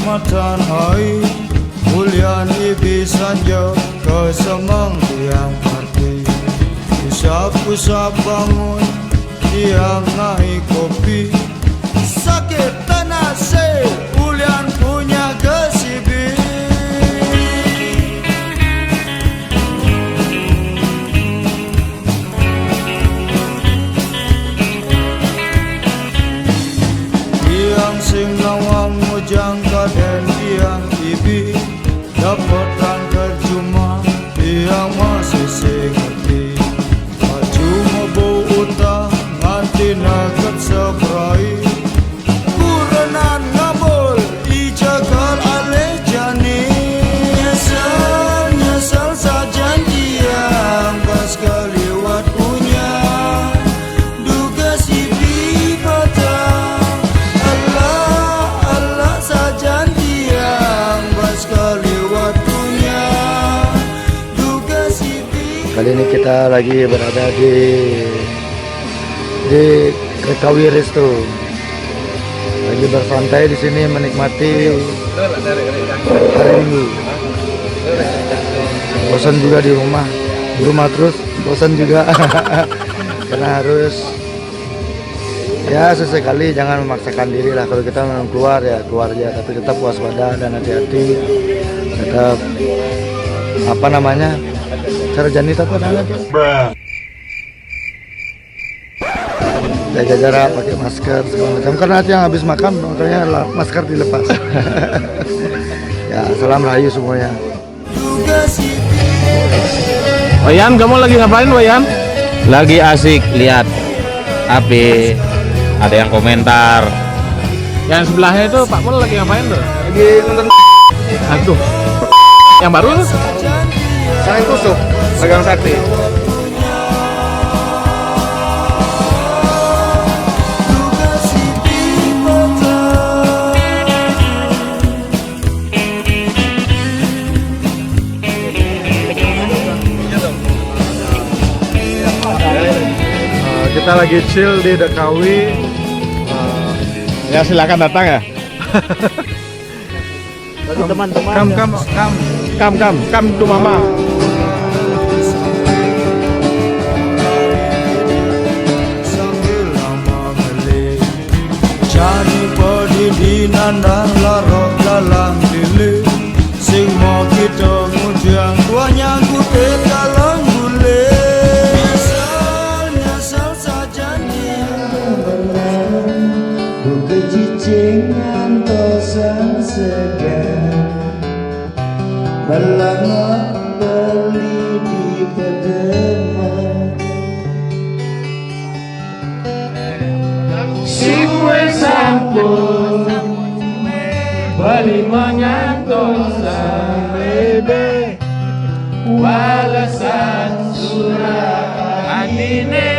Matan hai Ulian ibis saja kesemang tiang parti Usap-usap bangun tiang naik kopi Sakit tanah se Ulian punya kesibi Tiang sing nawang mujang kaden tiang ibi dapatkan kerjuma tiang masih sengerti maju mau utah nganti naket sebrai kurenan ngabul ijakal alejani nyesal saja tiang pas kaliwat punya duga si bibata Kali ini kita lagi berada di Krekawi Resto. Lagi bersantai di sini menikmati hari Minggu. Bosan juga di rumah terus bosan juga. Karena harus ya sesekali jangan memaksakan diri lah. Kalau kita memang keluar ya keluar aja, tapi tetap waspada dan hati-hati. Tetap apa namanya? Cara janita tuh ada lagi. Jaga jarak, pakai masker segala macam. Karena nanti yang habis makan makanya masker dilepas. Ya, salam rahayu semuanya. Wayan, kamu lagi ngapain, Wayan? Lagi asik lihat HP. Ada yang komentar. Yang sebelahnya itu Pak Mul lagi ngapain tuh? Lagi nonton. Aduh. Yang baru tuh? Saling tusuk, pegang sakti. Kita lagi chill di Dekawi. Ya silakan datang ya. Teman-teman. Kam tu mama. Jani padidinan dan larok dalam dili sing mau kita ngujang tuanya kute dalam gule nyesal saja dia buka cicingan tosan segan melangak beli di pedeman si kue sampun beli menyantos bebe walasan surat adine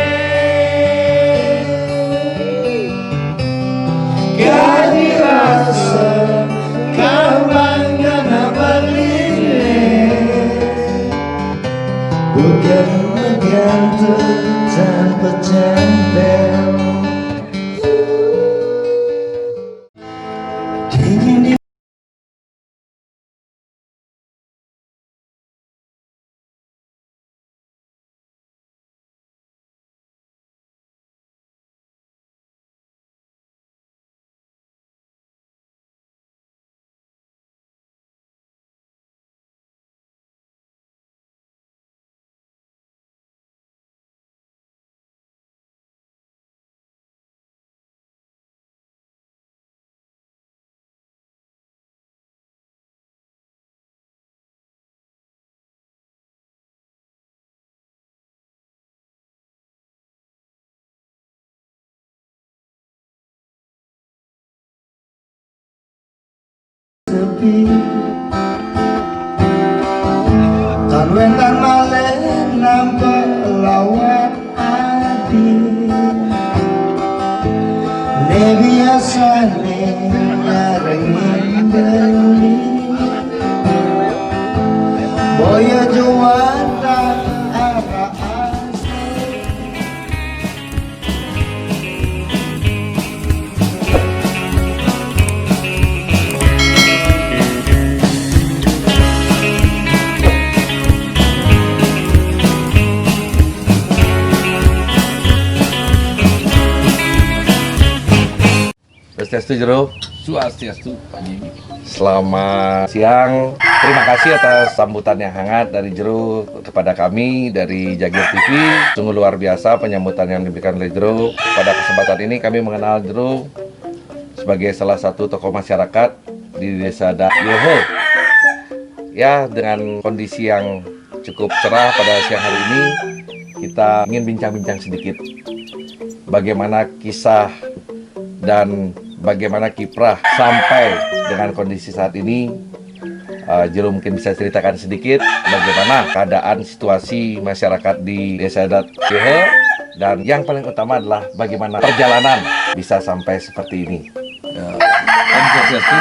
gadi rasa kawan gana beline bukan menggantung tanpa cendel. lan wentan malih nampak lawat ati ne biasane nyarengi beli boyo juwata arah Swastiastu Jero. Swastiastu Pak Jimmy. Selamat siang. Terima kasih atas sambutan yang hangat dari Jero kepada kami dari Jagir TV. Sungguh luar biasa penyambutan yang diberikan oleh Jero. Pada kesempatan ini kami mengenal Jero sebagai salah satu tokoh masyarakat di Desa Yoho. Ya, dengan kondisi yang cukup cerah pada siang hari ini, kita ingin bincang-bincang sedikit bagaimana kisah dan bagaimana kiprah sampai dengan kondisi saat ini. Jero mungkin bisa ceritakan sedikit bagaimana keadaan situasi masyarakat di Desa Yoho, dan yang paling utama adalah bagaimana perjalanan bisa sampai seperti ini. Swastiastu.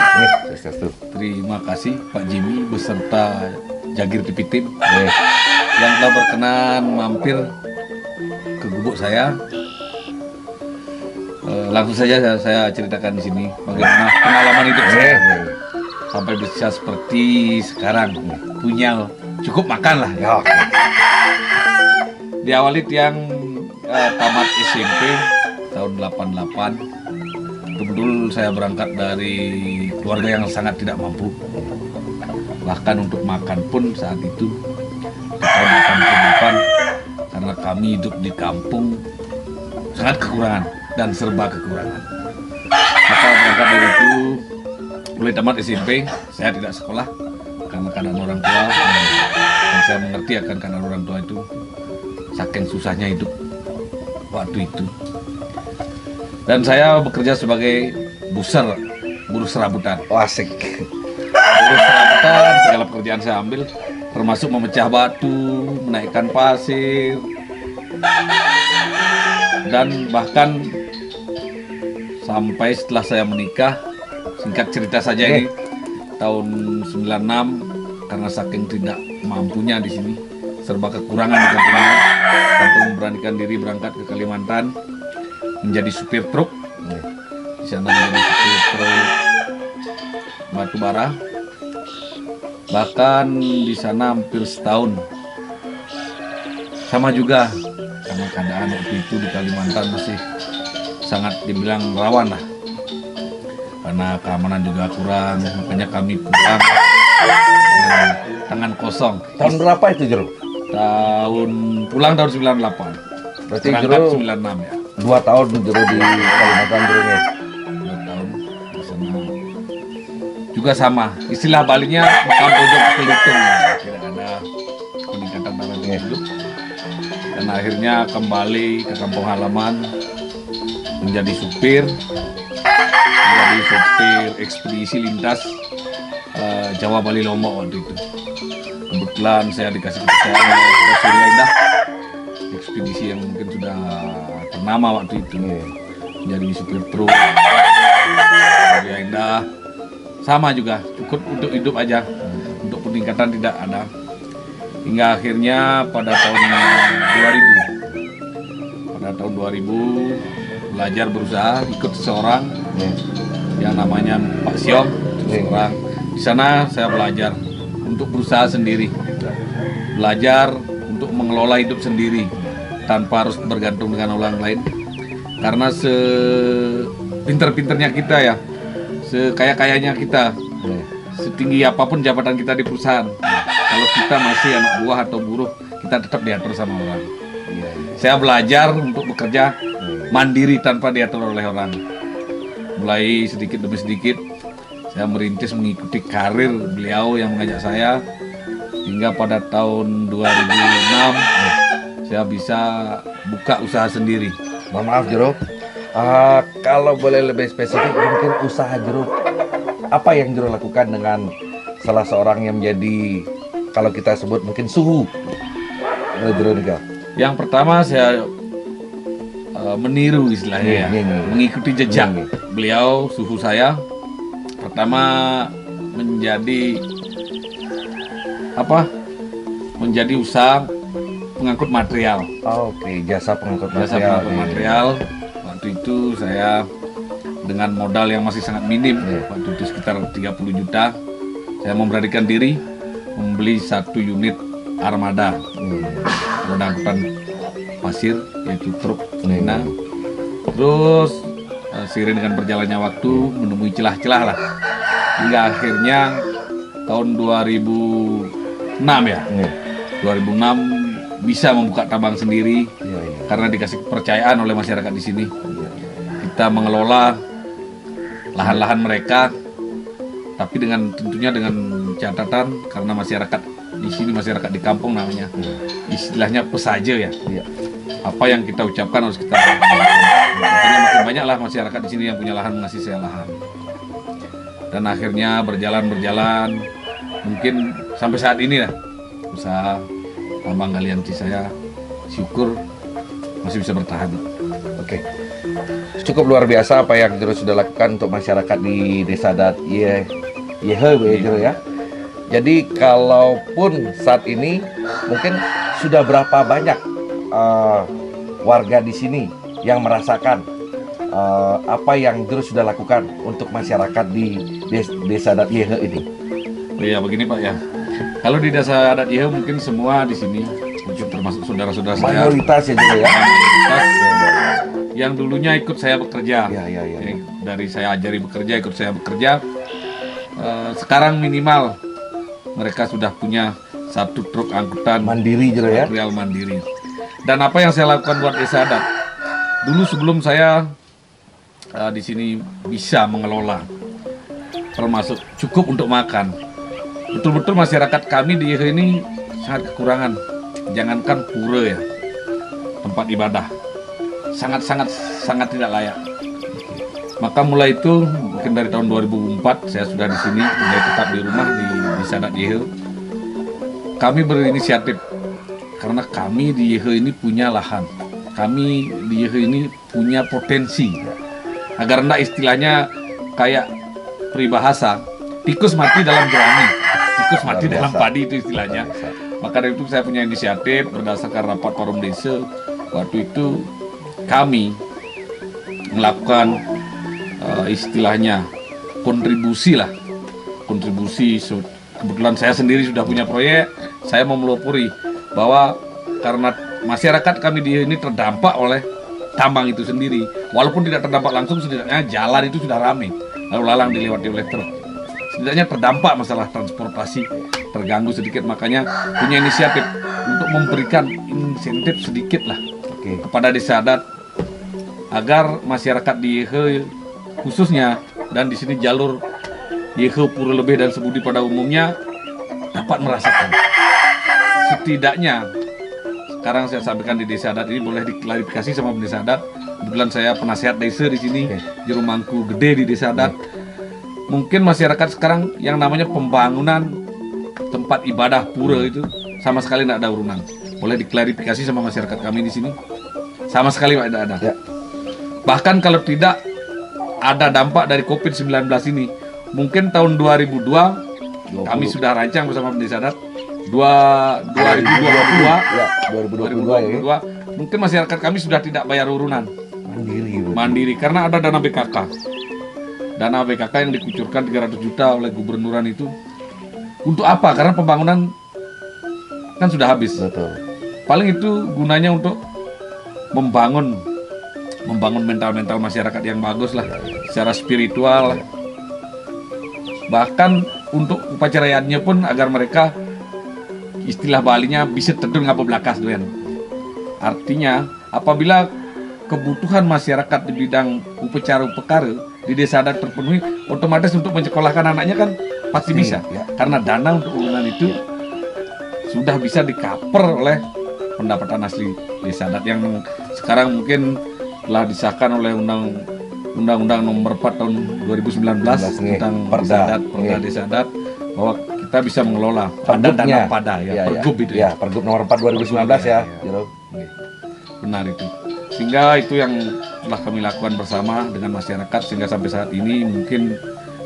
Swastiastu. Terima kasih Pak Jimmy beserta Jagir TV Tim yang telah berkenan mampir ke gubuk saya. Langsung saja saya ceritakan di sini bagaimana pengalaman hidup saya sampai bisa seperti sekarang, punya cukup makan lah. Ya. Diawali yang tamat SMP tahun 88. Betul-betul saya berangkat dari keluarga yang sangat tidak mampu. Bahkan untuk makan pun saat itu di tahun 88, karena kami hidup di kampung sangat kekurangan dan serba kekurangan. Maka berangkat dari itu, mulai tamat SMP, saya tidak sekolah karena keadaan orang tua, dan saya mengerti akan keadaan orang tua itu saking susahnya hidup waktu itu. Dan saya bekerja sebagai buruh serabutan. Oh, asik. Buruh serabutan, segala pekerjaan saya ambil, termasuk memecah batu, menaikkan pasir, dan bahkan sampai setelah saya menikah, singkat cerita saja ini, tahun 96, karena saking tidak mampunya di sini, serba kekurangan di kampung ini, sampai memberanikan diri berangkat ke Kalimantan menjadi supir truk. Di sana menjadi supir truk batu bara. Bahkan di sana hampir setahun. Sama juga, karena keadaan waktu itu di Kalimantan masih sangat dibilang rawan lah, karena keamanan juga kurang, makanya kami pulang dengan tangan kosong. Tahun berapa itu Jero? Pulang tahun 98. Berarti Berangkat Jero 96 ya. 2 tahun Jero di Kalimantan Jero nih. 2 tahun di sana. Juga sama, istilah baliknya makan pojok kelutung, tidak ada peningkatan dalam hidup. Dan akhirnya kembali ke kampung halaman menjadi supir ekspedisi lintas Jawa Bali Lombok waktu itu. Kebetulan saya dikasih kepercayaan oleh Surya Indah, ekspedisi yang mungkin sudah ternama waktu itu, menjadi supir truk. Surya Indah sama juga, cukup untuk hidup aja, untuk peningkatan tidak ada. Hingga akhirnya pada tahun 2000 belajar berusaha, ikut seseorang yang namanya Pak Siong, seseorang. Di sana saya belajar untuk berusaha sendiri, belajar untuk mengelola hidup sendiri tanpa harus bergantung dengan orang lain. Karena sepinter-pinternya kita ya, sekaya-kayanya kita, setinggi apapun jabatan kita di perusahaan, kalau kita masih anak buah atau buruh, kita tetap diatur sama orang. Saya belajar untuk bekerja mandiri tanpa diatur oleh orang. Mulai sedikit demi sedikit saya merintis mengikuti karir beliau yang mengajak saya, hingga pada tahun 2006 saya bisa buka usaha sendiri. Mohon maaf Jero, kalau boleh lebih spesifik mungkin usaha Jero, apa yang Jero lakukan dengan salah seorang yang menjadi kalau kita sebut mungkin suhu Jero nika? Yang pertama saya meniru istilahnya, mengikuti jejak beliau. Suhu saya pertama menjadi usaha pengangkut material. Oke, jasa pengangkut Jasa material. pengangkut material. Waktu itu saya dengan modal yang masih sangat minim, waktu itu sekitar 30 juta, saya memberanikan diri membeli 1 unit armada, roda angkutan pasir, yaitu truk Nena. Terus seiring dengan berjalannya waktu menemui celah-celah lah, hingga akhirnya tahun 2006 ya, 2006 bisa membuka tambang sendiri karena dikasih kepercayaan oleh masyarakat di sini. Kita mengelola lahan-lahan mereka, tapi tentunya dengan catatan karena masyarakat di sini, masyarakat di kampung namanya, istilahnya pesaja ya. Apa yang kita ucapkan harus kita lakukan. Makanya makin banyaklah masyarakat di sini yang punya lahan mengasih saya lahan. Dan akhirnya berjalan, mungkin sampai saat ini lah usaha tambang galian saya syukur masih bisa bertahan. Oke. Cukup luar biasa apa yang Jero sudah lakukan untuk masyarakat di Desa Adat Yehe Jero ya. Jadi kalaupun saat ini mungkin sudah berapa banyak warga di sini yang merasakan apa yang Jero sudah lakukan untuk masyarakat di Desa Adat Yehe ini? Iya begini Pak ya. Kalau di Desa Adat Yehe mungkin semua di sini, termasuk saudara-saudara saya, mayoritas ya Jero ya. Yang dulunya ikut saya bekerja, Ya. dari saya ajari bekerja, ikut saya bekerja. Sekarang minimal mereka sudah punya 1 truk angkutan Mandiri Jero ya. material mandiri. Dan apa yang saya lakukan buat Desa Adat, dulu sebelum saya di sini bisa mengelola, termasuk cukup untuk makan. Betul-betul masyarakat kami di Yehe ini sangat kekurangan, jangankan pura ya, tempat ibadah. Sangat tidak layak. Maka mulai itu mungkin dari tahun 2004 saya sudah di sini, mulai tetap di rumah di Desa Adat Yehe. Kami berinisiatif karena kami di Yehe ini punya lahan, kami di Yehe ini punya potensi. Agar enggak istilahnya kayak peribahasa, tikus mati dalam jerami, tikus mati dalam padi itu istilahnya. Maka dari itu saya punya inisiatif berdasarkan rapat forum desa. Waktu itu kami melakukan istilahnya kontribusi. Kebetulan saya sendiri sudah punya proyek, saya mau melopori bahwa karena masyarakat kami di ini terdampak oleh tambang itu sendiri, walaupun tidak terdampak langsung, setidaknya jalan itu sudah ramai, lalu lalang dilewati oleh truk, setidaknya terdampak masalah transportasi terganggu sedikit. Makanya punya inisiatif untuk memberikan insentif sedikit lah kepada Desa Adat agar masyarakat di Yehe khususnya, dan di sini jalur Yehe Pura Lebih dan Sebudi pada umumnya dapat merasakan. Setidaknya sekarang saya sampaikan di Desa Adat ini boleh diklarifikasi sama Desa Adat. Kebetulan saya penasihat desa di sini, Jero Mangku Gede di Desa Adat. Mungkin masyarakat sekarang yang namanya pembangunan tempat ibadah pura itu sama sekali tidak ada urunan. Boleh diklarifikasi sama masyarakat kami di sini. Sama sekali tidak ada. Ya. Bahkan kalau tidak ada dampak dari COVID-19 ini, mungkin tahun 2002 kami sudah rancang bersama Desa Adat 2022 mungkin masyarakat kami sudah tidak bayar urunan, mandiri karena ada dana BKK. Dana BKK yang dikucurkan 300 juta oleh gubernuran itu untuk apa? Karena pembangunan kan sudah habis. Betul. Paling itu gunanya untuk membangun mental masyarakat yang bagus lah, secara spiritual. Bahkan untuk upacaranya pun agar mereka, istilah Balinya, bisa tedun ngapa belakas doyan. Artinya apabila kebutuhan masyarakat di bidang upacara di Desa Adat terpenuhi, otomatis untuk menyekolahkan anaknya kan pasti bisa. Karena dana untuk urunan itu sudah bisa di-cover oleh pendapatan asli Desa Adat yang sekarang mungkin telah disahkan oleh Undang-Undang Nomor 4 tahun 2019 tentang Desa Adat, Perda Desa Adat, bahwa kita bisa mengelola. Ada dana pada ya, pergub itu ya. Pergub nomor 4 2019 ya, Jero. Benar itu. Sehingga itu yang telah kami lakukan bersama dengan masyarakat, sehingga sampai saat ini mungkin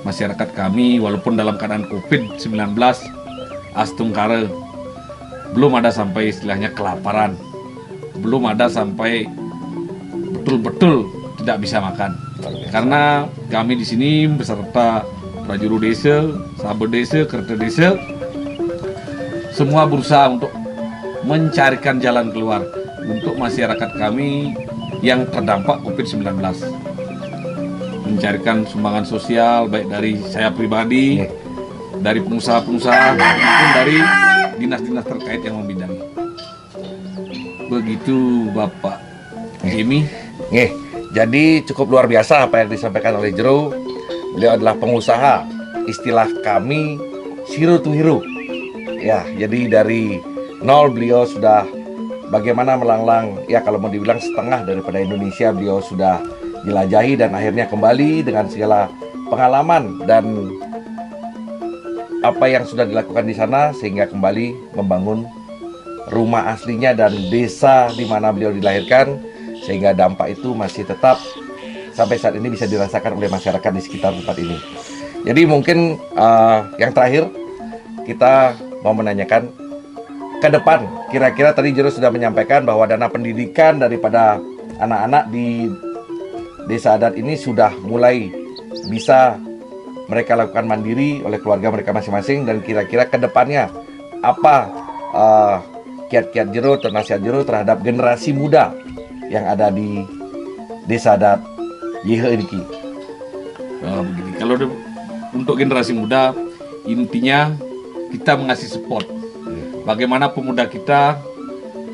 masyarakat kami walaupun dalam keadaan COVID-19 astungkara, belum ada sampai istilahnya kelaparan, belum ada sampai betul-betul tidak bisa makan. Karena kami di sini beserta prajuru desa, sahabat desa, kereta desa, semua berusaha untuk mencarikan jalan keluar untuk masyarakat kami yang terdampak COVID-19. Mencarikan sumbangan sosial baik dari saya pribadi, dari pengusaha-pengusaha, maupun dari dinas-dinas terkait yang membidangi. Begitu Bapak Jimmy. Jadi cukup luar biasa apa yang disampaikan oleh Jero. Beliau adalah pengusaha, istilah kami zero to hero. Ya, jadi dari nol beliau sudah bagaimana melanglang, ya kalau mau dibilang setengah daripada Indonesia beliau sudah jelajahi dan akhirnya kembali dengan segala pengalaman dan apa yang sudah dilakukan di sana sehingga kembali membangun rumah aslinya dan desa di mana beliau dilahirkan, sehingga dampak itu masih tetap sampai saat ini bisa dirasakan oleh masyarakat di sekitar tempat ini. Jadi mungkin yang terakhir kita mau menanyakan ke depan, kira-kira tadi Jero sudah menyampaikan bahwa dana pendidikan daripada anak-anak di desa adat ini sudah mulai bisa mereka lakukan mandiri oleh keluarga mereka masing-masing, dan kira-kira ke depannya apa kiat-kiat Jero atau nasihat Jero terhadap generasi muda yang ada di desa adat YH ini? Begini, kalau untuk generasi muda, intinya kita mengasih support. Bagaimana pemuda kita,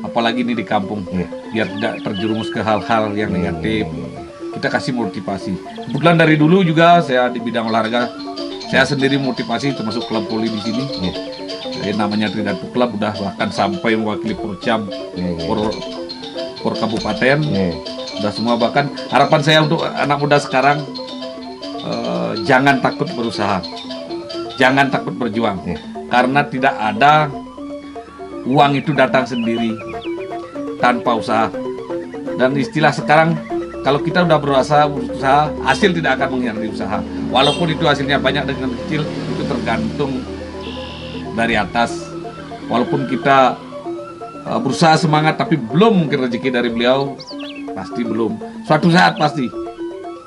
apalagi ini di kampung, biar tidak terjerumus ke hal-hal yang negatif. Kita kasih motivasi. Kebetulan dari dulu juga saya di bidang olahraga, saya sendiri motivasi termasuk klub voli di sini. Namanya Tridatu Club, udah bahkan sampai mewakili Porcam, por kabupaten, udah semua. Bahkan harapan saya untuk anak muda sekarang, jangan takut berusaha, jangan takut berjuang, karena tidak ada uang itu datang sendiri tanpa usaha. Dan istilah sekarang, kalau kita udah berusaha, hasil tidak akan mengkhianati usaha. Walaupun itu hasilnya banyak dengan kecil, itu tergantung dari atas. Walaupun kita berusaha semangat, tapi belum mungkin rezeki dari beliau, pasti belum. Suatu saat pasti.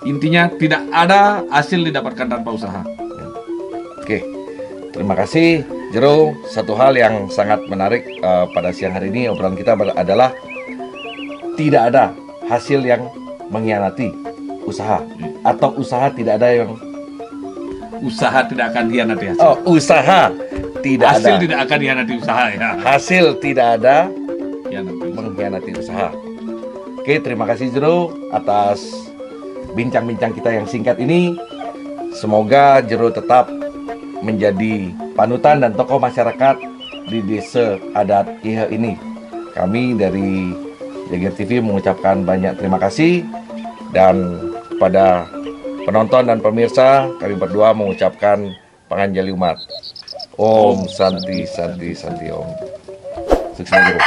Intinya tidak ada hasil didapatkan tanpa usaha. Oke, terima kasih Jero. Satu hal yang sangat menarik pada siang hari ini obrolan kita adalah tidak ada hasil yang mengkhianati usaha, atau usaha tidak ada yang usaha tidak akan hianati hasil. Oh, usaha tidak hasil ada. Tidak akan hianati usaha ya. Hasil tidak ada Hianati. mengkhianati usaha. Oke, terima kasih Jero atas bincang-bincang kita yang singkat ini. Semoga Jero tetap menjadi panutan dan tokoh masyarakat di desa adat YH ini. Kami dari Jagier TV mengucapkan banyak terima kasih, dan pada penonton dan pemirsa kami berdua mengucapkan panganjali umat. Om Santi Santi Santi Om. Sukses Jero.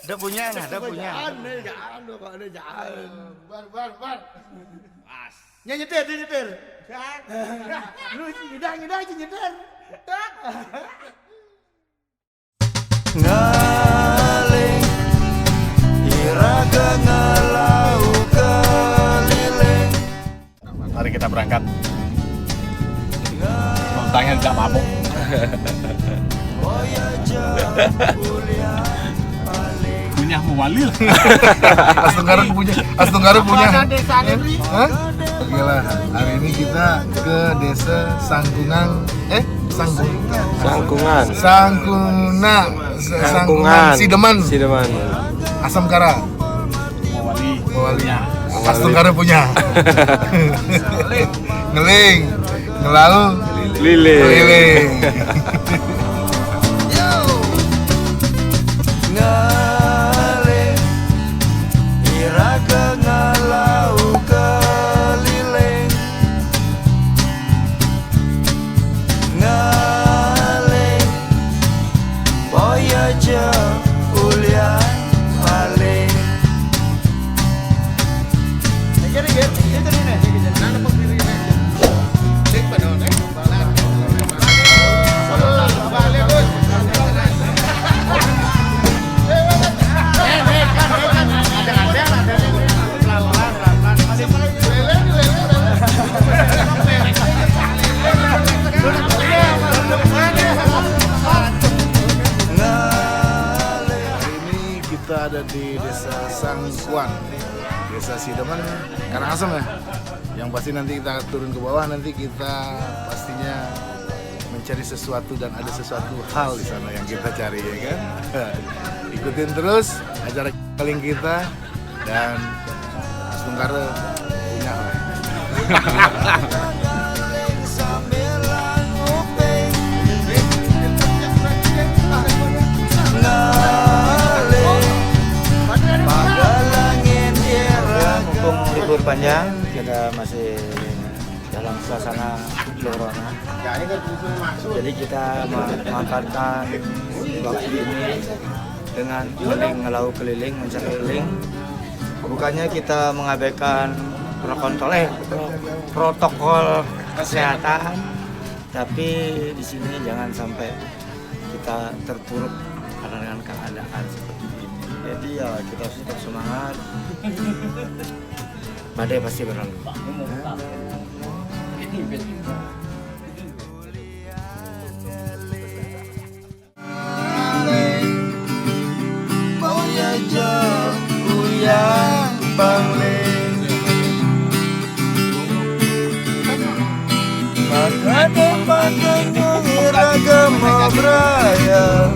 Ada punya, ada punya. Jangan dong, kalau ada jangan. Bar. Nyetir. Lu ngidang aja nyetir. Ngaling iraga ngalau keliling. Mari kita berangkat. Montangnya nggak mabuk. Punya mewalil. Astunggaru punya. Hah? Oke lah, hari ini kita ke desa Sangkungan. Sangkungan. Sideman. Asam Kara. Mewali. Astunggaru punya. Ngeling. Ngelalu. Keliling. Ngaling iraga ngalau keliling. Ngaling boya aja ulian paling. Ini kita ada di desa Sangkuan, desa Sideman, Karangasem ya. Yang pasti nanti kita turun ke bawah, nanti kita pastinya mencari sesuatu dan ada sesuatu hal di sana yang kita cari ya kan. Ikutin terus acara paling kita dan Astunggaru punya lah. Mumpung libur panjang, kita masih dalam suasana corona. Jadi kita memanfaatkan waktu ini dengan ngelau keliling, mencari keliling. Bukannya kita mengabaikan protokol kesehatan, tapi di sini jangan sampai kita terpuruk karena dengan keadaan seperti ini. Jadi ya kita harus tetap semangat. Badai pasti berlalu. Boya aja ulian paling. Makanya iraga mabraya.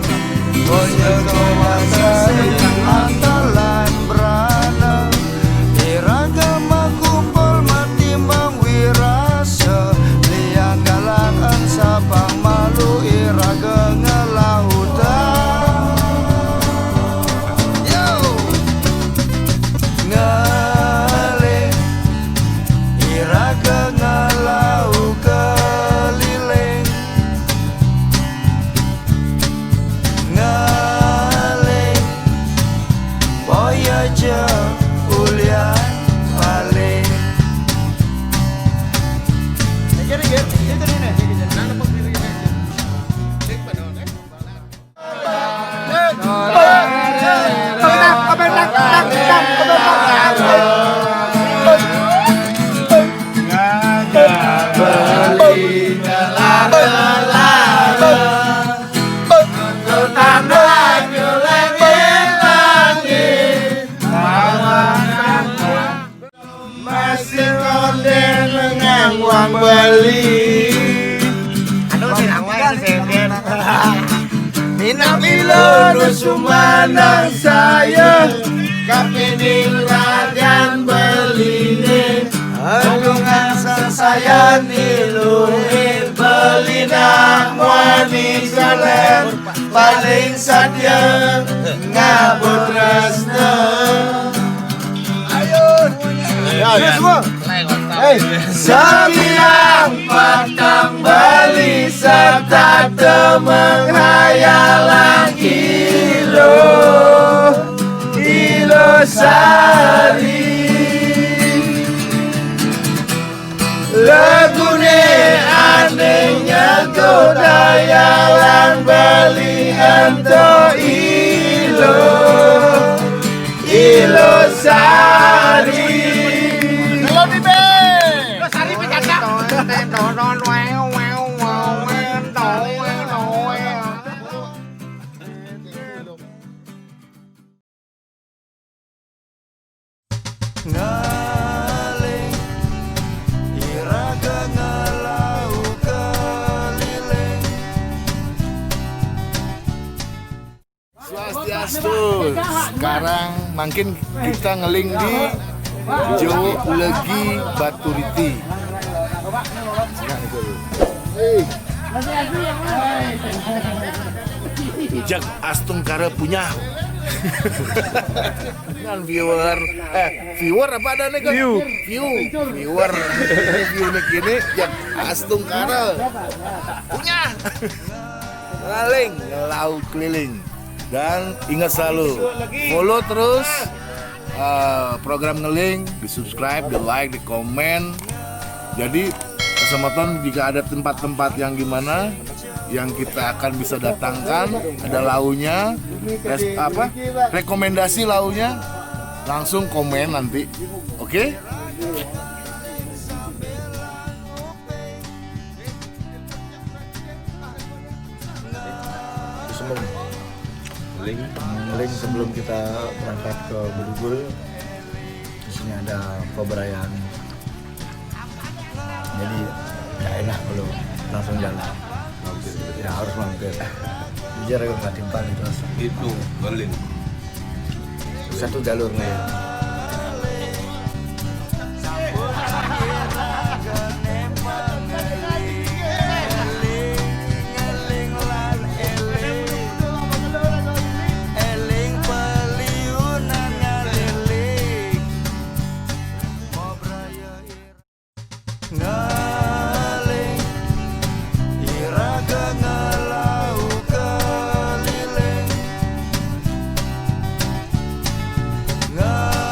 Boya kawasan antalan berana. Iraga makumpul matimbang wirasa. Liang galangan sabang malu iraga ngelautan. Ngaling iraga ngalau keliling. Ngaling boya aja ulian paling. Masih korden mengang uang beli. Minang ilo nusumanang saya kapining radian beline. Agungan saya niluhin belina muani kalen paling sadya ngabut resna. Sabiang patang bali serta temeng hayalan kilo. Sari lagune anehnya godayalan Bali anto ilo sari lo bibe lo sari picanda ngaling iraga ngalau keliling Swastiastu. Sekarang makin kita ngeling di Jo Legi Baturiti. Jak Astung Kara punya. Kan viewer apa ada nih kan? Viewer nih kini Jak Astung Kara punya. Ngaling ngelau keliling. Dan ingat selalu follow terus program Ngeling, di subscribe, di like, di komen. Jadi kesempatan jika ada tempat-tempat yang gimana yang kita akan bisa datangkan, ada launya, rekomendasi launya, langsung komen nanti, oke? Link sebelum kita berangkat ke Bedugul. Di sini ada peberayaan. Jadi nggak enak kalau langsung jalan. Ya harus mampir. Jujur aku nggak timpal itu. Itu Berlin. Satu jalurnya ya. ngaling iraga ngalau keliling ngaling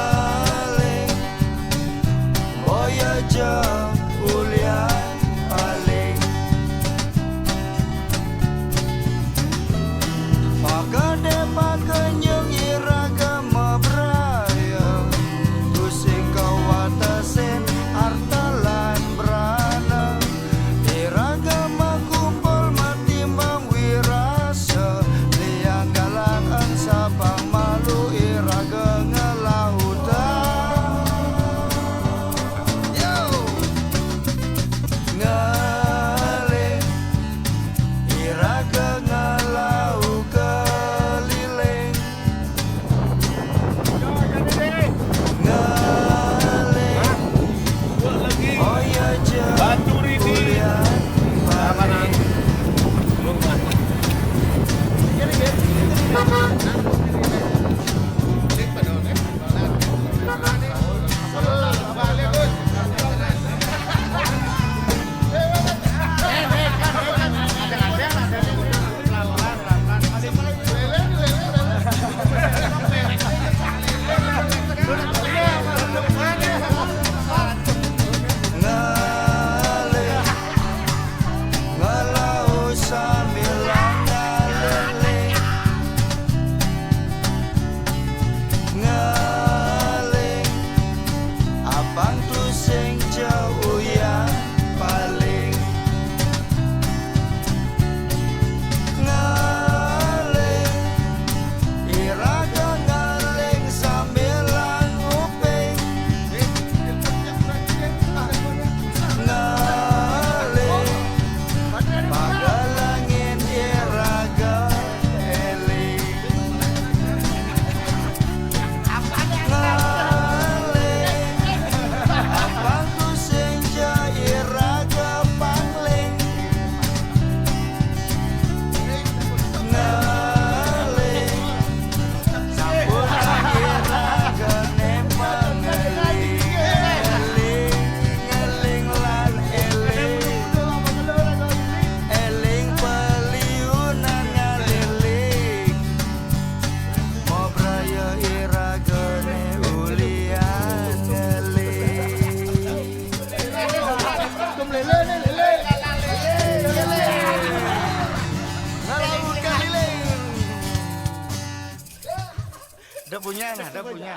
Jangan ada punya.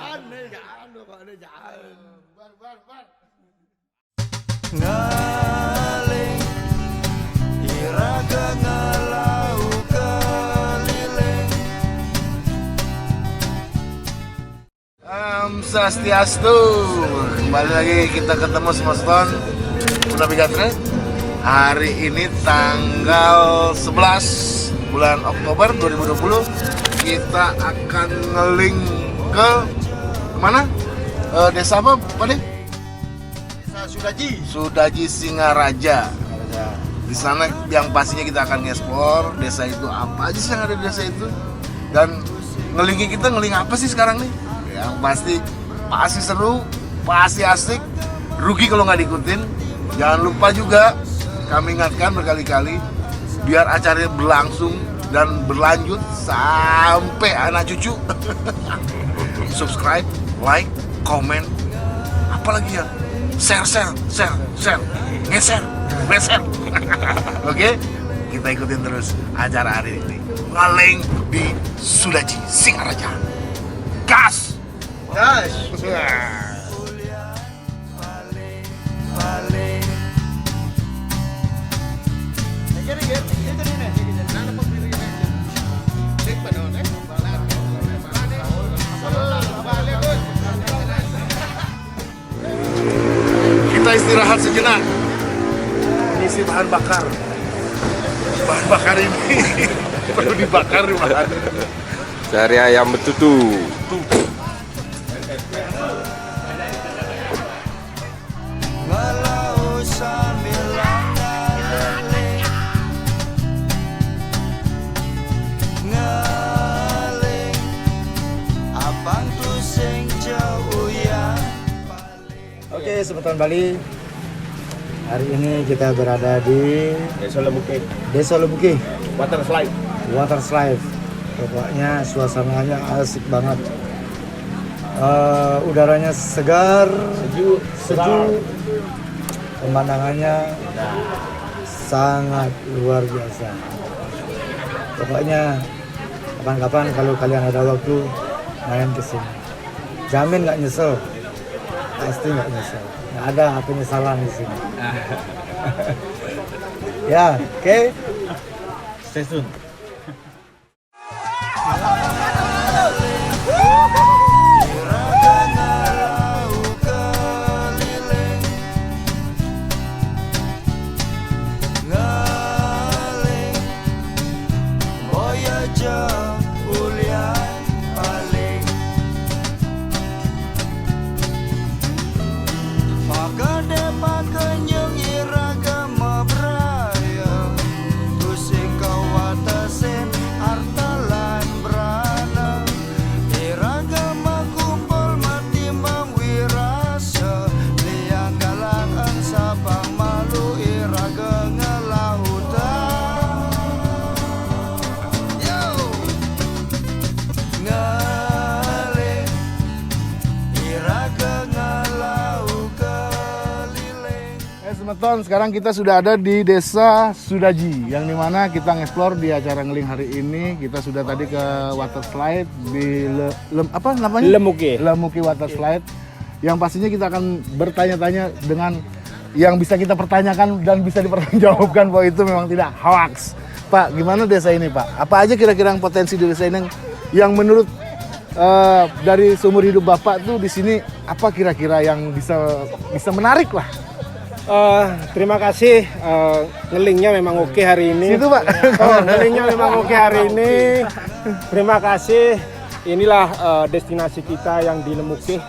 Ngaling iraga ngalau keliling. Swastiastu. Kembali lagi kita ketemu Smoston Udah Bigatre. Hari ini tanggal 11 bulan Oktober 2020. Kita akan ngeling ke mana? Desa apa, Pak De? Sudaji Singaraja. Di sana yang pastinya kita akan nge-explore desa itu, apa aja sih yang ada di desa itu, dan ngelingin kita ngeling apa sih sekarang nih. Yang pasti seru, pasti asik. Rugi kalau nggak diikutin. Jangan lupa juga kami ingatkan berkali-kali biar acaranya berlangsung dan berlanjut sampai anak cucu. Subscribe, like, komen, apalagi ya, share, ngeser. Oke, kita ikutin terus acara hari ini. Ngaleng di Sudaji Singaraja. Gas. Kita istirahat sejenak. Isi bahan bakar. Bahan bakar ini perlu dibakar di bahan. Cari ayam betutu. Ngalau sambil ngaling. Ngaling abang tuh sing jauh ya. Oke, Semeton Bali. Hari ini kita berada di Desa Lemuki. Water slide. Pokoknya suasananya asik banget. Udaranya segar, sejuk. Pemandangannya sangat luar biasa. Pokoknya kapan-kapan kalau kalian ada waktu main ke sini. Jamin nggak nyesel. Pasti nggak nyesel. Nggak ada penyesalan di sini. Ya, oke. Stay tune. Iraga ngalau keliling. Ngaling boya jauh liat paling. Pakade pakenyeng iraga mabraya. Tusing kawatasin artalan brana. Iraga makumpul matimbang wirasa. Liang galang ang sabang malu iraga ngelautan. Yo! Ngaling iraga ngalau keliling. Semeton, sekarang kita sudah ada di Desa Sudaji, yang dimana kita nge-explore di acara ngeling hari ini. Kita sudah tadi ke water slide di apa namanya? Lemuki Water Slide. Yang pastinya kita akan bertanya-tanya dengan yang bisa kita pertanyakan dan bisa dipertanggungjawabkan bahwa itu memang tidak hoax. Pak, gimana desa ini, Pak? Apa aja kira-kira yang potensi di desa ini yang menurut dari seumur hidup Bapak tuh di sini apa kira-kira yang bisa menarik lah? Terima kasih, ngelingnya memang oke hari ini. Situ, Pak. Ngelingnya memang oke hari ini. Terima kasih. Inilah destinasi kita yang di Lemuki,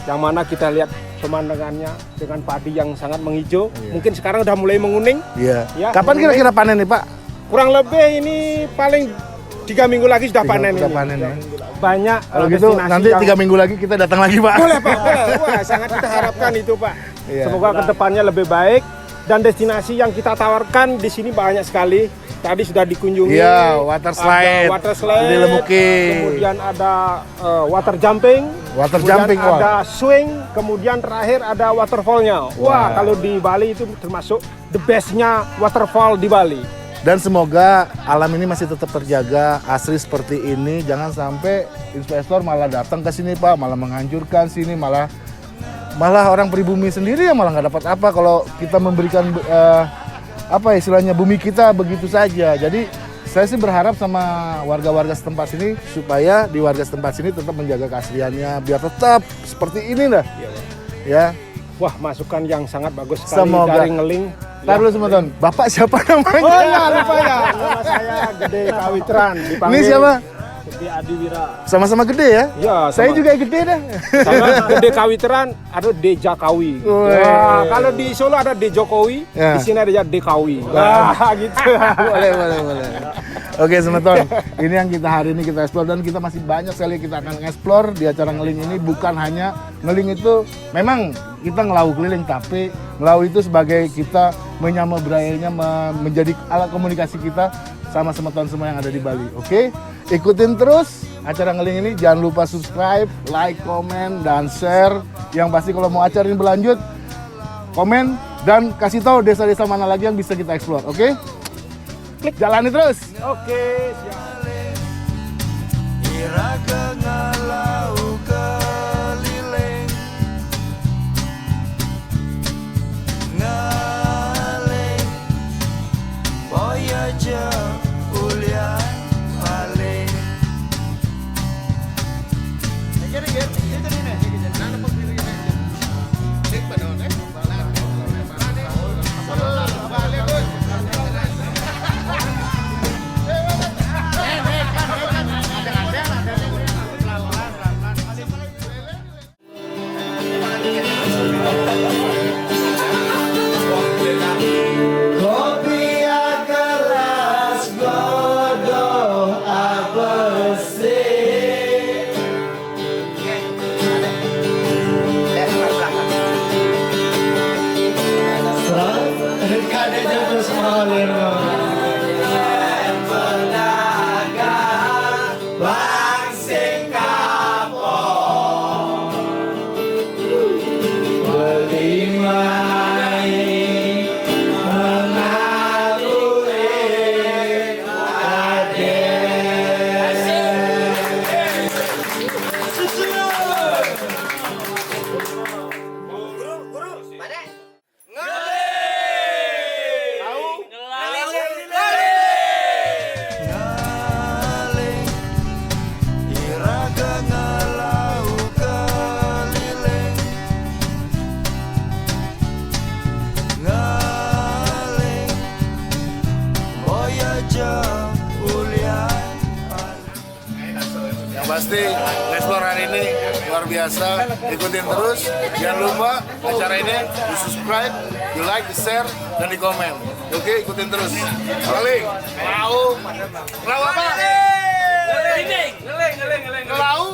yang mana kita lihat pemandangannya dengan padi yang sangat menghijau. Mungkin sekarang udah mulai menguning. Iya. Ya, Kapan menguning. kira-kira panen nih, Pak? Kurang lebih ini paling 3 minggu lagi sudah panen Udah ini. panen ya. Banyak Kalau gitu destinasi nanti yang- 3 minggu lagi kita datang lagi, Pak. Boleh, Pak, boleh. Wah, sangat kita harapkan itu, Pak. Iya. Semoga kedepannya lebih baik, dan destinasi yang kita tawarkan di sini banyak sekali. Tadi sudah dikunjungi. Iya, water slide. Ada water slide. Di Lemuki. Kemudian ada water jumping. Water kemudian jumping, wah. ada swing. Kemudian terakhir ada waterfallnya. Wah, kalau di Bali itu termasuk the bestnya waterfall di Bali. Dan semoga alam ini masih tetap terjaga, asri seperti ini. Jangan sampai investor malah datang ke sini Pak, malah menghancurkan sini, malah orang pribumi sendiri yang malah nggak dapat apa kalau kita memberikan apa istilahnya bumi kita begitu saja. Jadi saya sih berharap sama warga-warga setempat sini supaya di warga setempat sini tetap menjaga keasliannya biar tetap seperti ini lah. Ya. Wah, masukan yang sangat bagus sekali Semoga. dari Ngeling. Ntar dulu sebentar. Bapak siapa namanya? Oh ya, lupa ya. Nama saya Gede Kawitran. Ini siapa? Gede Adiwira. Sama-sama gede ya? Ya, Saya juga gede dah. sama Gede Kawitran, ada Dejakawi. Woi. Nah, kalau di Solo ada Dejokowi, Ya. di sini ada Dekawi. Wah. Nah, gitu. boleh. Oke, semeton. Ini yang kita hari ini kita explore dan kita masih banyak sekali kita akan explore di acara Ngeling ini. Bukan hanya Ngeling itu, memang kita ngelau keliling, tapi ngelau itu sebagai kita menyama berayanya menjadi alat komunikasi kita sama semeton semua yang ada di Bali. Oke, ikutin terus acara Ngeling ini. Jangan lupa subscribe, like, komen, dan share. Yang pasti kalau mau acara ini berlanjut, komen dan kasih tahu desa-desa mana lagi yang bisa kita explore. Oke? Klik, jalani terus. Oke, siap. Iraga ngalau keliling ngaling boya aja ulian paling kopi gelas bodoh abesi kadenya bersemalin bangsing kapok beli mai mengaluri ngaling iraga ngalau keliling ngaling boya aja ulian Yang pasti explore hari ini luar biasa. Ikutin terus. Jangan lupa acara ini di subscribe, di like, di share, dan di komen. Oke, ikutin terus. Ngeling, ngelau, ngelau apa? Ngeling, ngelau, keliling, ngelau,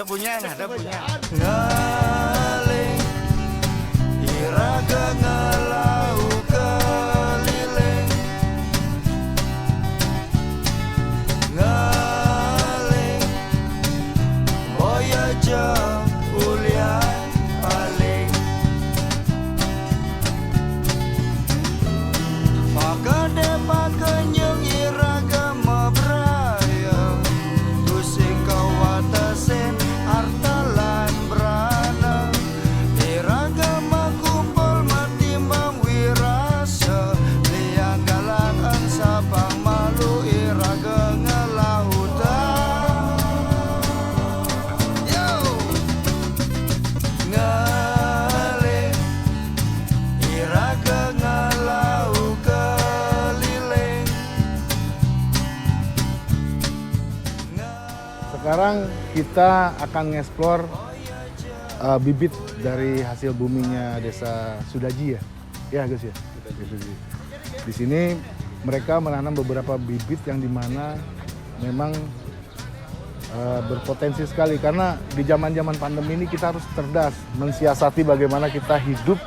punya, ada punya. Ngaling iraga ngalau keliling ngaling boya jauh ulian paling pakade pakenyeng iraga mabraya tusing kawatasen artalan brana iraga makumpul matimbang wirasa liang galangan sabang malu iraga ngelautan yo ngaling iraga ngalau keliling. Sekarang kita akan ngeksplor bibit dari hasil buminya Desa Sudaji ya. Ya Gus ya. Di sini mereka menanam beberapa bibit yang dimana memang berpotensi sekali karena di zaman-zaman pandemi ini kita harus cerdas mensiasati bagaimana kita hidup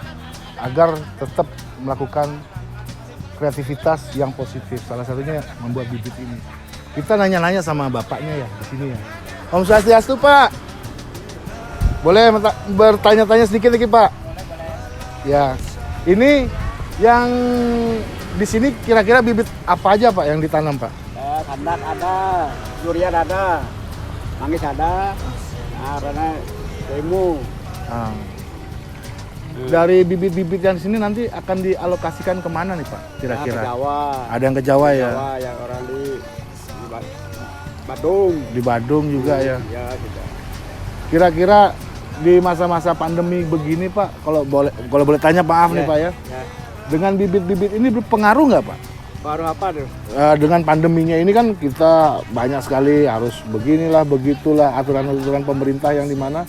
agar tetap melakukan kreativitas yang positif. Salah satunya membuat bibit ini. Kita nanya-nanya sama bapaknya ya di sini ya. Om Swastiastu Pak. Boleh bertanya-tanya sedikit lagi Pak? Ya. Ini yang di sini kira-kira bibit apa aja Pak yang ditanam Pak? Kandak ada, durian ada, manggis ada, karena demo. Nah. Dari bibit-bibit yang di sini nanti akan dialokasikan kemana nih Pak? Kira-kira? Ke Jawa. Ada yang ke Jawa ya? Jawa yang orang di Badung. Di Badung juga ya. Ya, gitu. Kira-kira di masa-masa pandemi begini Pak, kalau boleh tanya maaf nih Pak ya. Ya. Dengan bibit-bibit ini berpengaruh nggak Pak? Baru apa tuh? Dengan pandeminya ini kan kita banyak sekali harus beginilah, begitulah aturan-aturan pemerintah yang dimana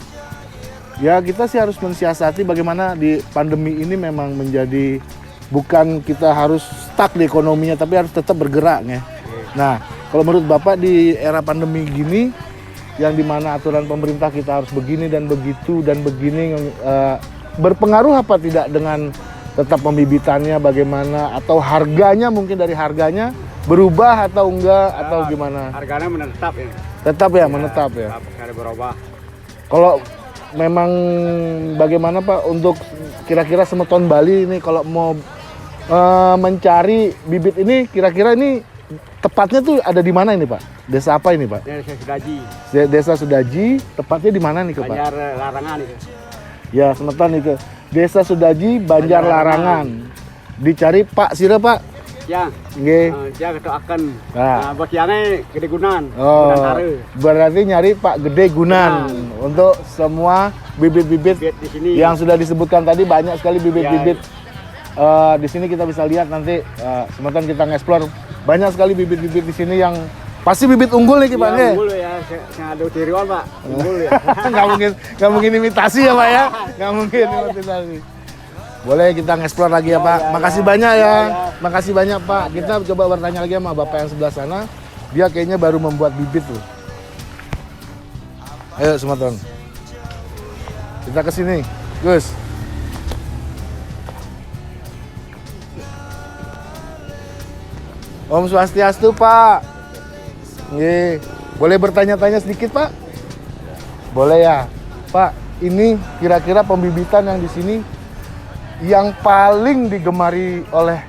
ya kita sih harus mensiasati bagaimana di pandemi ini memang menjadi bukan kita harus stuck di ekonominya tapi harus tetap bergerak ya. Nah, kalau menurut Bapak di era pandemi gini yang dimana aturan pemerintah kita harus begini dan begitu dan begini berpengaruh apa tidak dengan tetap pembibitannya bagaimana atau harganya mungkin dari harganya berubah atau enggak atau gimana? Harganya menetap ya. Tetap ya, menetap ya. Harga berubah. Kalau memang bagaimana Pak untuk kira-kira Semeton Bali ini kalau mau mencari bibit ini kira-kira ini tepatnya tuh ada di mana ini Pak? Desa apa ini Pak? Desa Sudaji. Desa Sudaji, tepatnya di mana nih Pak? Banjar Larangan itu. Ya, Semeton itu. Desa Sudaji, Banjar Larangan. Dicari Pak Sira Pak? Ya. Nggih. Dia ketuakan. Nah. Bagiannya Gede Gunan. Oh, Gunan Tare. berarti nyari Pak Gede Gunan untuk semua bibit-bibit Bibit di sini. yang sudah disebutkan tadi banyak sekali bibit-bibit. Di sini kita bisa lihat nanti sementara kita ngeksplor banyak sekali bibit-bibit di sini yang pasti bibit unggul nih Pak. Ya, unggul ya, ada Tiriwan Pak. Unggul ya. nggak mungkin imitasi ya Pak ya, nggak mungkin imitasi. Boleh kita ngeksplor lagi ya Pak. Makasih banyak ya. Makasih banyak Pak. Kita coba bertanya lagi sama Bapak yang sebelah sana. Dia kayaknya baru membuat bibit tuh. Ayo Sumatron. Kita ke sini, Gus. Om Swastiastu Pak. Nggih. Boleh bertanya-tanya sedikit Pak? Boleh ya. Pak, ini kira-kira pembibitan yang di sini yang paling digemari oleh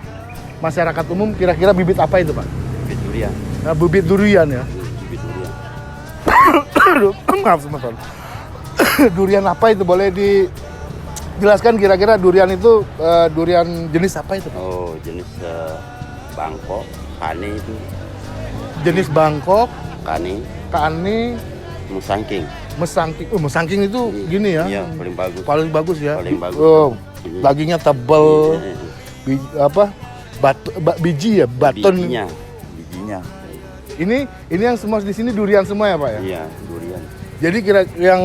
masyarakat umum kira-kira bibit apa itu Pak? Bibit durian. Nah, bibit durian ya? Bibit durian. Maaf sebentar. Durian apa itu? Boleh dijelaskan kira-kira durian itu durian jenis apa itu Pak? Oh, jenis Bangkok, Kani itu. Jenis Bangkok, Kani, Mesangking. Musangking. Mesangking itu gini ya? Iya, paling bagus. Paling bagus ya? Paling bagus. Oh, dagingnya tebel. Biji ya, baton. Bijinya. Ini yang semua di sini durian semua ya Pak ya? Iya, durian. Jadi kira yang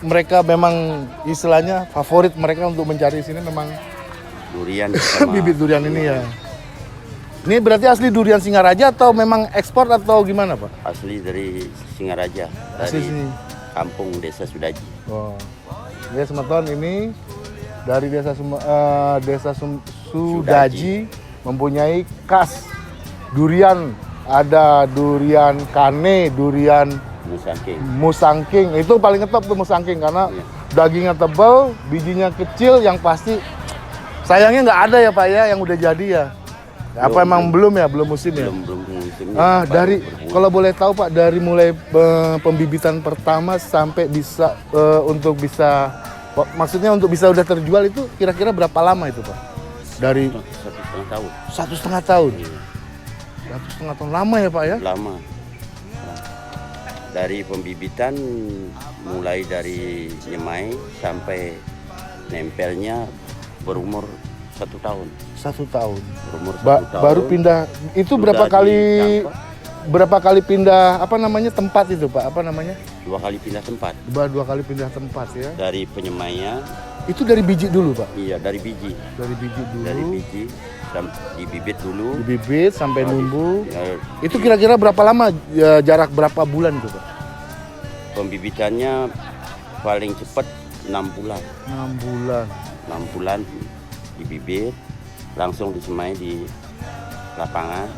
mereka memang istilahnya favorit mereka untuk mencari sini memang Durian sama bibit durian ini ya. Ini berarti asli durian Singaraja atau memang ekspor atau gimana Pak? asli dari Singaraja. Asli Dari sini. kampung Desa Sudaji. Oh. Ya Semeton ini dari Desa Sudaji mempunyai khas durian. Ada durian kane, durian musangking. Itu paling ngetop tuh musangking karena dagingnya tebal, bijinya kecil, yang pasti sayangnya nggak ada ya Pak ya yang udah jadi ya. Apa emang belum ya, belum musim ya? Belum musim. Dari kalau boleh tahu Pak, dari mulai pembibitan pertama sampai bisa maksudnya untuk bisa udah terjual itu kira-kira berapa lama itu Pak? Dari 1,5 tahun. 1,5 tahun. 1,5 tahun lama ya Pak ya? Lama. Dari pembibitan mulai dari nyemai sampai nempelnya berumur 1 tahun. 1 tahun. Berumur 1 tahun. Baru pindah itu berapa kali pindah tempat itu Pak? Apa namanya? 2 kali pindah tempat. 2 kali pindah tempat ya. Dari penyemainya. Itu dari biji dulu Pak? Iya, dari biji. Dari biji dulu. Dari biji dibibit dulu. Dibibit sampai numbuh. Itu kira-kira berapa lama, jarak berapa bulan itu Pak? Pembibitannya paling cepat 6 bulan. 6 bulan. 6 bulan dibibit, langsung disemai di lapangan.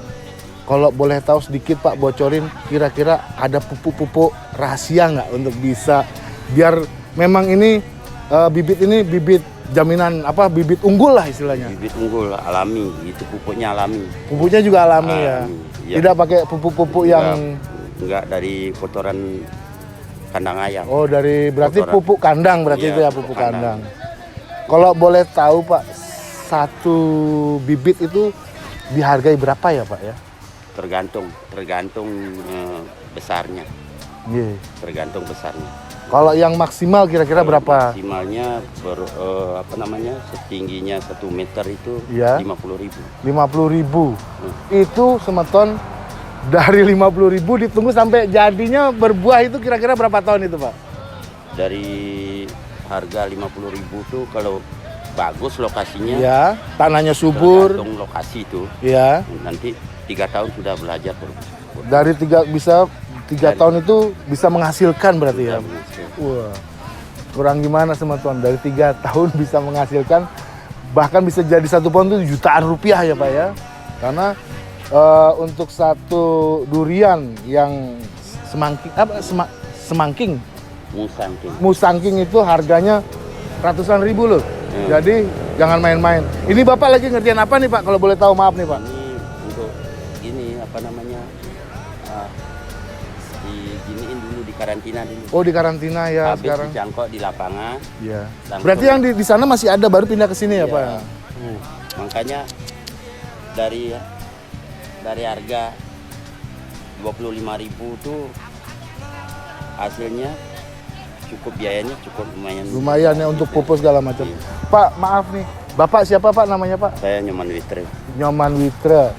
Kalau boleh tahu sedikit Pak, bocorin kira-kira ada pupuk-pupuk rahasia nggak untuk bisa biar memang ini bibit ini bibit jaminan bibit unggul lah istilahnya. Bibit unggul alami, itu pupuknya alami. Pupuknya juga alami ya. Tidak pakai pupuk-pupuk yang enggak dari kotoran kandang ayam. Oh, berarti kotoran. Pupuk kandang berarti itu ya, pupuk kandang. Kalau boleh tahu Pak, satu bibit itu dihargai berapa ya Pak ya? Tergantung besarnya. Yeah. Tergantung besarnya. Kalau yang maksimal kira-kira berapa? Maksimalnya setingginya 1 meter itu 50.000. 50.000. Itu Semeton dari 50.000 ditunggu sampai jadinya berbuah itu kira-kira berapa tahun itu Pak? Dari harga 50.000 tuh kalau bagus lokasinya. Ya, tanahnya subur. Tergantung lokasi itu. Ya. Nanti 3 tahun sudah belajar. Dari 3 tahun itu bisa menghasilkan berarti ya. Wah. Kurang gimana Semeton, dari 3 tahun bisa menghasilkan bahkan bisa jadi 1 pohon itu jutaan rupiah ya Pak ya. Karena untuk satu durian yang semangking musangking itu harganya ratusan ribu loh. Jadi jangan main-main. Ini Bapak lagi ngerjain apa nih Pak, kalau boleh tahu, maaf nih Pak? Ini untuk diginiin dulu, di karantina dulu. Oh, di karantina ya. Habis sekarang dijangkau di lapangan. Iya. Berarti yang di sana masih ada, baru pindah ke sini ya Pak? Makanya dari harga 25.000 tuh hasilnya cukup, biayanya cukup lumayan ya untuk pupuk segala macam. Iya. Pak, maaf nih, Bapak siapa Pak namanya Pak? Saya Nyoman Witre. Nyoman Witre.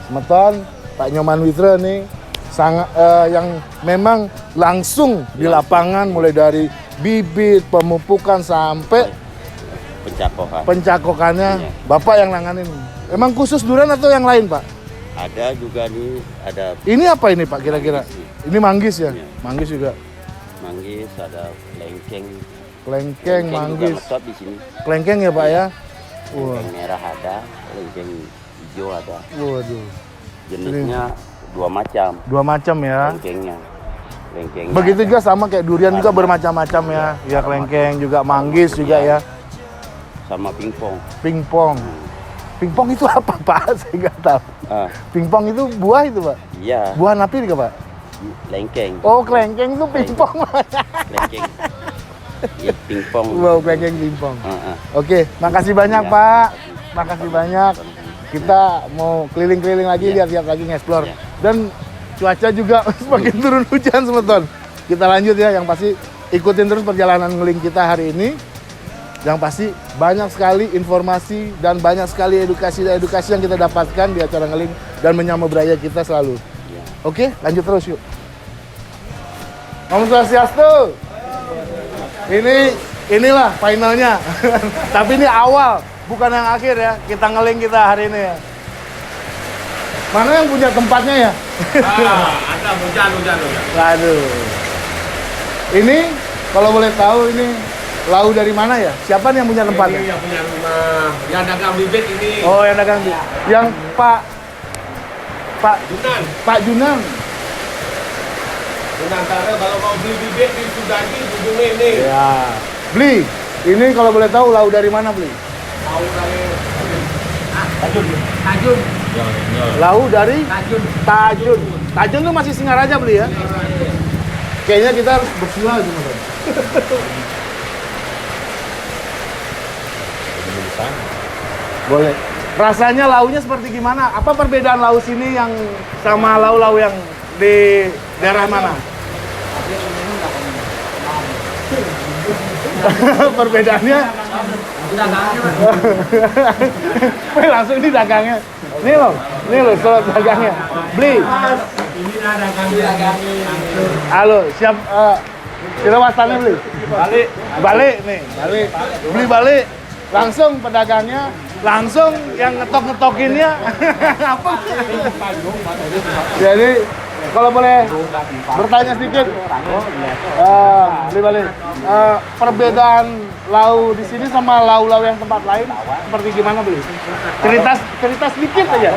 Semeton, Pak Nyoman Witre nih sangat yang memang langsung di lapangan, mulai dari bibit, pemupukan sampai pencakokannya. Iya. Bapak yang nanganin. Emang khusus durian atau yang lain Pak? Ada juga nih, ada. Ini apa ini Pak kira-kira? Ini manggis ya? Iya. Manggis juga. Manggis, ada kelengkeng. Kelengkeng, manggis. Juga di sini. Kelengkeng ya Pak ya? Kelengkeng merah ada, kelengkeng hijau ada. Waduh. Jenisnya 2 macam. 2 macam ya? Kelengkengnya. Begitu juga sama kayak durian juga bermacam-macam ya? Ya kelengkeng juga, manggis juga ya? Sama pingpong. Pingpong. Pingpong itu apa Pak? Saya nggak tahu. Pingpong itu buah itu Pak? Iya. Buah napi juga Pak? Kelengkeng. Oh, kelengkeng itu pingpong. Kelengkeng. Iya, pingpong. Wow, kelengkeng pingpong. Oke, makasih banyak Pak. Makasih banyak. Kita mau keliling-keliling lagi, lihat-lihat lagi, nge-explore. Dan cuaca juga semakin turun hujan Semeton. Kita lanjut ya, yang pasti ikutin terus perjalanan ngeling kita hari ini. Yang pasti banyak sekali informasi dan banyak sekali edukasi yang kita dapatkan di acara ngeling dan menyambut beraya kita selalu. Oke, lanjut terus yuk. Om Swastiastu. Inilah finalnya. Tapi ini awal, bukan yang akhir ya. Kita ngeling kita hari ini ya. Mana yang punya tempatnya ya? Ada hujan. Aduh. Ini kalau boleh tahu ini lau dari mana ya? Siapa nih yang punya tempatnya? Ini yang punya rumah, yang dagang bibit ini. Oh, yang dagang yang Pak Junan. Pak Junan. Antara kalau mau beli bibit di Sudagi, ujungnya ini. Ya. Beli. Ini kalau boleh tahu lau dari mana beli? Lau dari Tajun. Lau dari Tajun. Tajun. Tajun tuh masih Singaraja beli ya? Kayaknya kita harus bersila cuma. Boleh. Rasanya launya seperti gimana? Apa perbedaan lau sini yang sama lau-lau yang di daerah mana? Perbedaannya langsung di dagangnya. Nih loh slot dagangnya. Beli. Halo, siap. Kira wastannya beli. Balik nih, balik. Beli balik. Langsung pedagangnya, langsung yang ngetok-ngetokinnya. Apa? Jadi kalau boleh bertanya sedikit, beli balik. Perbedaan lau di sini sama lau-lau yang tempat lain seperti gimana beli? Cerita sedikit aja.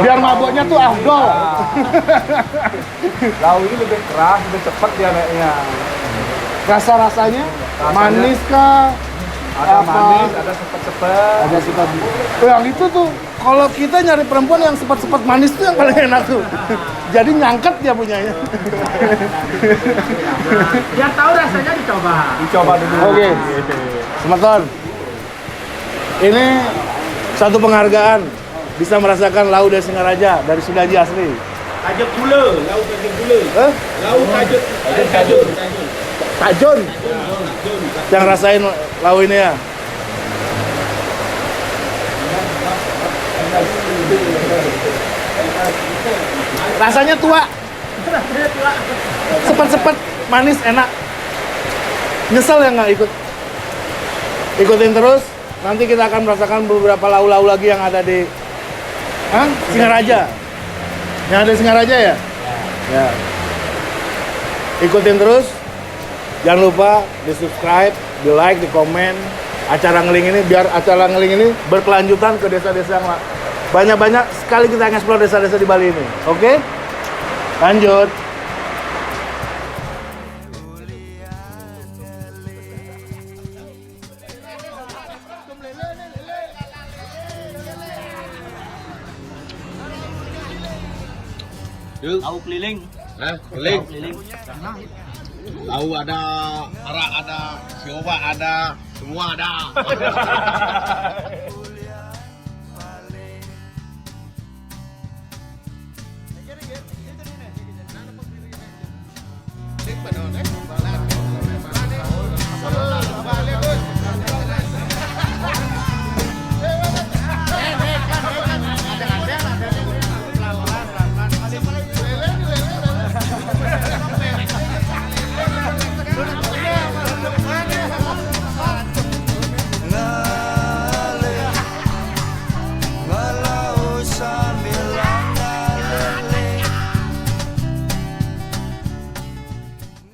Biar mabuknya tuh afdol. Lau ini lebih keras, lebih cepat dia naiknya. Rasa-rasanya manis kah? Ada manis, ada sepet-sepet. Ada sepet. Yang itu tuh kalau kita nyari perempuan yang sepet-sepet manis tuh yang paling enak tuh. Jadi nyangket dia punyanya. Biar tahu rasanya dicoba. Dicoba dulu. Oke. Semeton. Ini satu penghargaan bisa merasakan lau dari Singaraja dari Sudaji asli. Tajud gula, lau tajud gula. Lau tajud. Tajun. Yang rasain lau ini ya. Rasanya tua. Sepet-sepet, manis, enak. Nyesel ya nggak ikut. Ikutin terus. Nanti kita akan merasakan beberapa lau-lau lagi yang ada di Singaraja. Yang ada di Singaraja ya? Ya. Ikutin terus. Jangan lupa di subscribe, di like, di komen acara ngeling ini, biar acara ngeling ini berkelanjutan ke desa-desa yang banyak-banyak sekali kita nge-explore desa-desa di Bali ini. Oke? Lanjut. Tahu keliling. Keliling. Tahu ada, arak ada, sioba ada, semua ada.